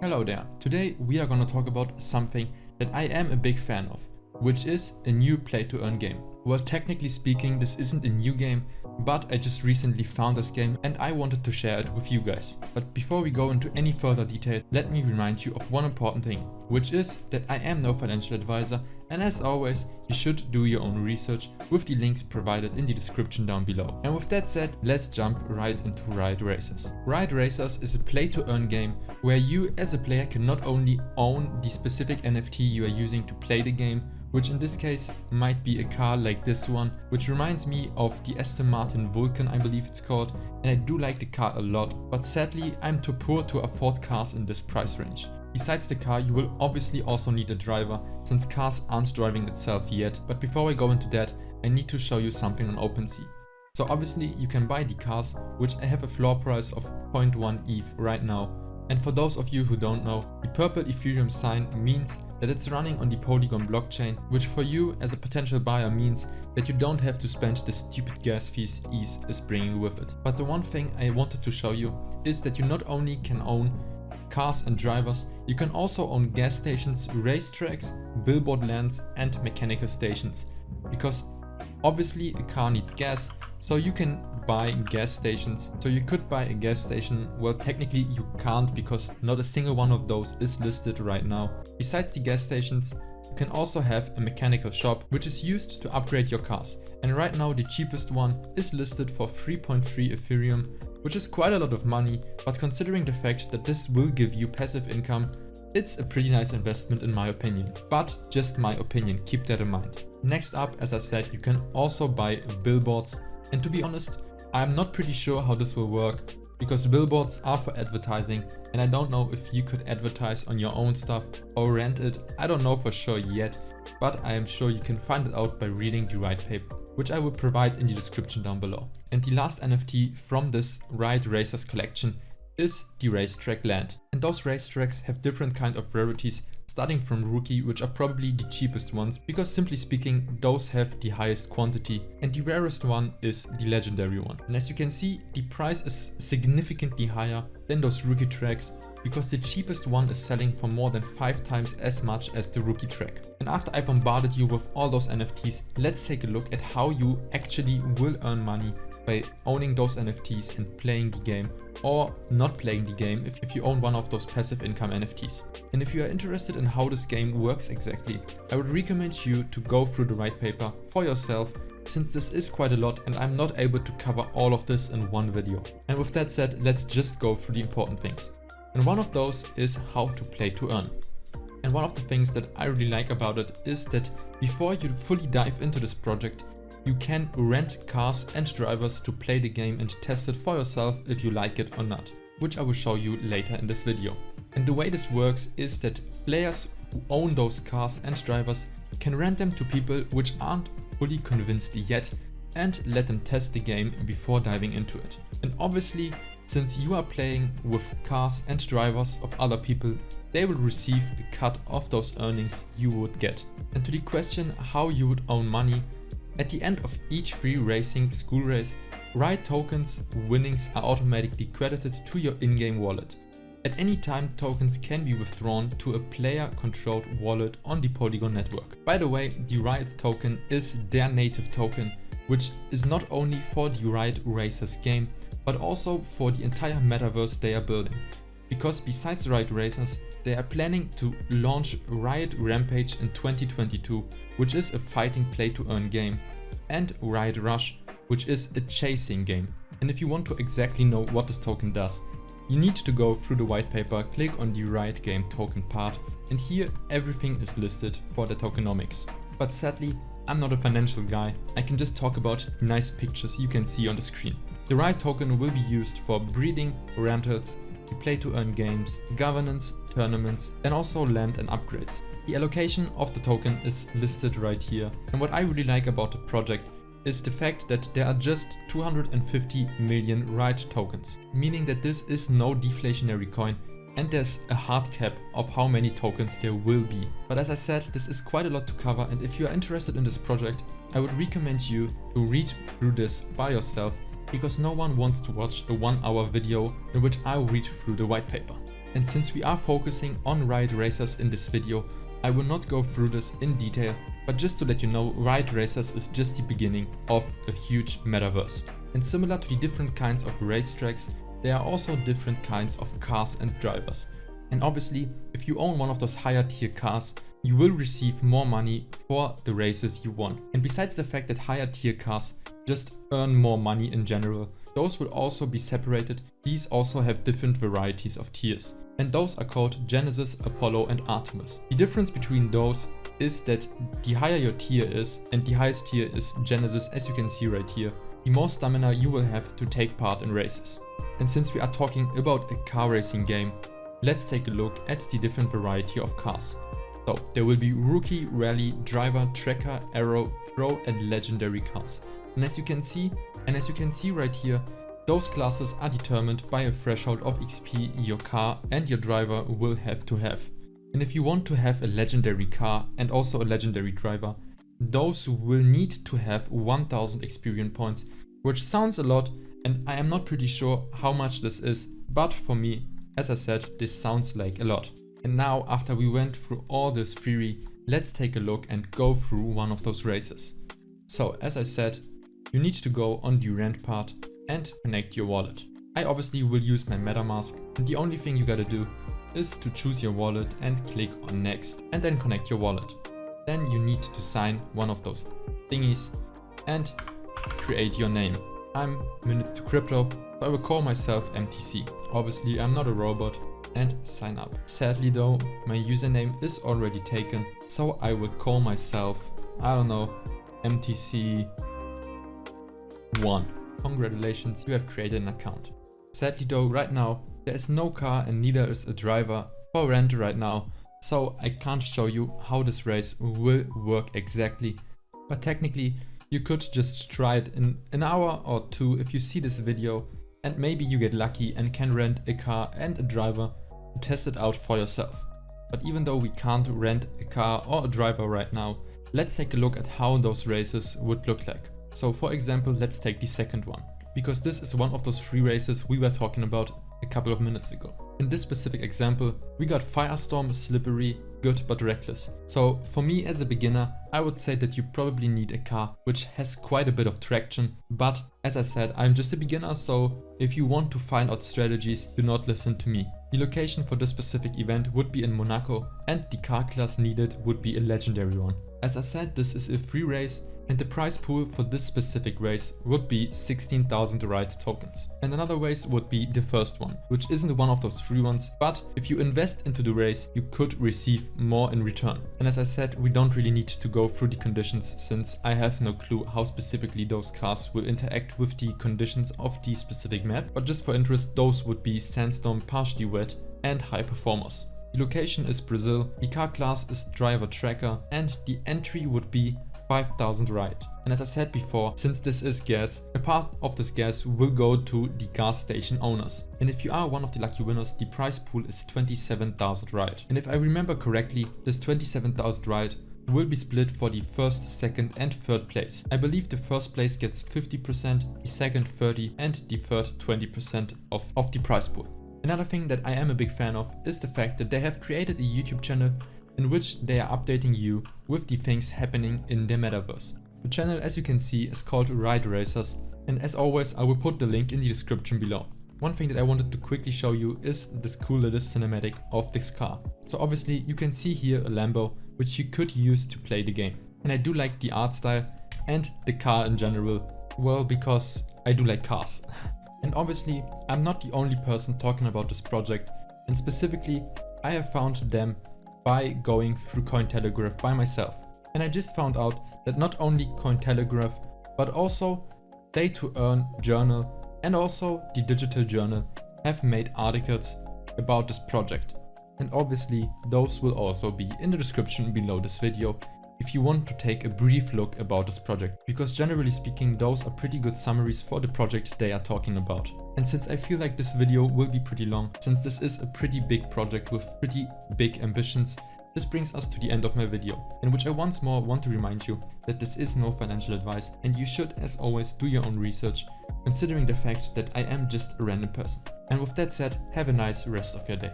Hello there. Today we are gonna talk about something that I am a big fan of, which is a new play-to-earn game. Well, technically speaking, this isn't a new game, but I just recently found this game and I wanted to share it with you guys. But before we go into any further detail, let me remind you of one important thing, which is that I am no financial advisor, and as always, you should do your own research with the links provided in the description down below. And with that said, let's jump right into Riot Racers. Riot Racers is a play-to-earn game where you as a player can not only own the specific NFT you are using to play the game, which in this case might be a car like this one, which reminds me of the Aston Martin Vulcan, I believe it's called, and I do like the car a lot, but sadly I'm too poor to afford cars in this price range. Besides the car, you will obviously also need a driver, since cars aren't driving itself yet, but before I go into that, I need to show you something on OpenSea. So obviously you can buy the cars, which I have a floor price of 0.1 ETH right now. And for those of you who don't know, the purple Ethereum sign means that it's running on the Polygon blockchain, which for you as a potential buyer means that you don't have to spend the stupid gas fees ETH is bringing with it. But the one thing I wanted to show you is that you not only can own cars and drivers, you can also own gas stations, racetracks, billboard lands and mechanical stations. Because obviously a car needs gas, so you can buy gas stations. So you could buy a gas station. Well, technically you can't, because not a single one of those is listed right now. Besides the gas stations, you can also have a mechanical shop, which is used to upgrade your cars. And right now the cheapest one is listed for 3.3 Ethereum, which is quite a lot of money, but considering the fact that this will give you passive income, it's a pretty nice investment in my opinion. But just my opinion, keep that in mind. Next up, as I said, you can also buy billboards. And to be honest, I'm not pretty sure how this will work, because billboards are for advertising and I don't know if you could advertise on your own stuff or rent it. I don't know for sure yet, but I am sure you can find it out by reading the white paper, which I will provide in the description down below. And the last NFT from this Riot Racers collection is the racetrack land. And those racetracks have different kind of rarities, starting from rookie, which are probably the cheapest ones, because simply speaking, those have the highest quantity, and the rarest one is the legendary one. And as you can see, the price is significantly higher than those rookie tracks, because the cheapest one is selling for more than 5 times as much as the rookie track. And after I bombarded you with all those NFTs, let's take a look at how you actually will earn money by owning those NFTs and playing the game, or not playing the game if you own one of those passive income NFTs. And if you are interested in how this game works exactly, I would recommend you to go through the white paper for yourself, since this is quite a lot and I'm not able to cover all of this in one video. And with that said, let's just go through the important things. And one of those is how to play to earn. And one of the things that I really like about it is that before you fully dive into this project, you can rent cars and drivers to play the game and test it for yourself if you like it or not, which I will show you later in this video. And the way this works is that players who own those cars and drivers can rent them to people which aren't fully convinced yet and let them test the game before diving into it. And obviously, since you are playing with cars and drivers of other people, they will receive a cut of those earnings you would get. And to the question how you would own money, at the end of each free racing school race, Riot tokens winnings are automatically credited to your in-game wallet. At any time, tokens can be withdrawn to a player-controlled wallet on the Polygon network. By the way, the Riot token is their native token, which is not only for the Riot Racers game, but also for the entire metaverse they are building. Because besides Riot Racers, they are planning to launch Riot Rampage in 2022, which is a fighting play-to-earn game, and Riot Rush, which is a chasing game. And if you want to exactly know what this token does, you need to go through the white paper, click on the Riot Game token part, and here everything is listed for the tokenomics. But sadly, I'm not a financial guy, I can just talk about the nice pictures you can see on the screen. The Riot token will be used for breeding, rentals, play-to-earn games, governance, tournaments, and also land and upgrades. The allocation of the token is listed right here, and what I really like about the project is the fact that there are just 250 million Riot tokens, meaning that this is no deflationary coin and there's a hard cap of how many tokens there will be. But as I said, this is quite a lot to cover, and if you are interested in this project, I would recommend you to read through this by yourself, because no one wants to watch a 1-hour video in which I read through the white paper. And since we are focusing on Riot Racers in this video, I will not go through this in detail, but just to let you know, Riot Racers is just the beginning of a huge metaverse. And similar to the different kinds of racetracks, there are also different kinds of cars and drivers. And obviously, if you own one of those higher tier cars, you will receive more money for the races you won. And besides the fact that higher tier cars just earn more money in general, those will also be separated. These also have different varieties of tiers. And those are called Genesis, Apollo and Artemis. The difference between those is that the higher your tier is, and the highest tier is Genesis, as you can see right here, the more stamina you will have to take part in races. And since we are talking about a car racing game, let's take a look at the different variety of cars. So there will be rookie, rally, driver, tracker, aero, pro and legendary cars. And as you can see right here, those classes are determined by a threshold of XP your car and your driver will have to have. And if you want to have a legendary car and also a legendary driver, those will need to have 1000 experience points, which sounds a lot, and I am not pretty sure how much this is, but for me, as I said, this sounds like a lot. And now, after we went through all this theory, let's take a look and go through one of those races. So, as I said, you need to go on the rent part and connect your wallet. I obviously will use my MetaMask, and the only thing you gotta do is to choose your wallet and click on next, and then connect your wallet. Then you need to sign one of those thingies and create your name. I'm Minutes to Crypto, so I will call myself MTC. Obviously, I'm not a robot, and sign up. Sadly though, my username is already taken, so I will call myself, I don't know, MTC1. Congratulations, you have created an account. Sadly though, right now, there is no car and neither is a driver for rent right now, so I can't show you how this race will work exactly. But technically, you could just try it in an hour or two if you see this video, and maybe you get lucky and can rent a car and a driver to test it out for yourself. But even though we can't rent a car or a driver right now, let's take a look at how those races would look like. So for example, let's take the second one, because this is one of those free races we were talking about a couple of minutes ago. In this specific example, we got Firestorm, Slippery, Good but Reckless. So for me as a beginner, I would say that you probably need a car which has quite a bit of traction, but as I said, I'm just a beginner, so if you want to find out strategies, do not listen to me. The location for this specific event would be in Monaco, and the car class needed would be a legendary one. As I said, this is a free race, and the prize pool for this specific race would be 16,000 Riot tokens. And another race would be the first one, which isn't one of those free ones, but if you invest into the race, you could receive more in return. And as I said, we don't really need to go through the conditions, since I have no clue how specifically those cars will interact with the conditions of the specific map, but just for interest, those would be Sandstorm, partially wet and high performers. The location is Brazil, the car class is driver tracker, and the entry would be 5,000 Riot. And as I said before, since this is gas, a part of this gas will go to the gas station owners. And if you are one of the lucky winners, the prize pool is 27,000 Riot. And if I remember correctly, this 27,000 Riot will be split for the first, second and third place. I believe the first place gets 50%, the second 30% and the third 20% of the prize pool. Another thing that I am a big fan of is the fact that they have created a YouTube channel in which they are updating you with the things happening in the metaverse. The channel, as you can see, is called Riot Racers, and as always I will put the link in the description below. One thing that I wanted to quickly show you is this cool little cinematic of this car. So obviously you can see here a Lambo, which you could use to play the game. And I do like the art style and the car in general, well, because I do like cars. And obviously I'm not the only person talking about this project, and specifically I have found them by going through Cointelegraph by myself. And I just found out that not only Cointelegraph, but also Play to Earn Journal and also the Digital Journal have made articles about this project. And obviously those will also be in the description below this video if you want to take a brief look about this project, because generally speaking those are pretty good summaries for the project they are talking about. And since I feel like this video will be pretty long, since this is a pretty big project with pretty big ambitions, this brings us to the end of my video, in which I once more want to remind you that this is no financial advice and you should, as always, do your own research, considering the fact that I am just a random person. And with that said, have a nice rest of your day.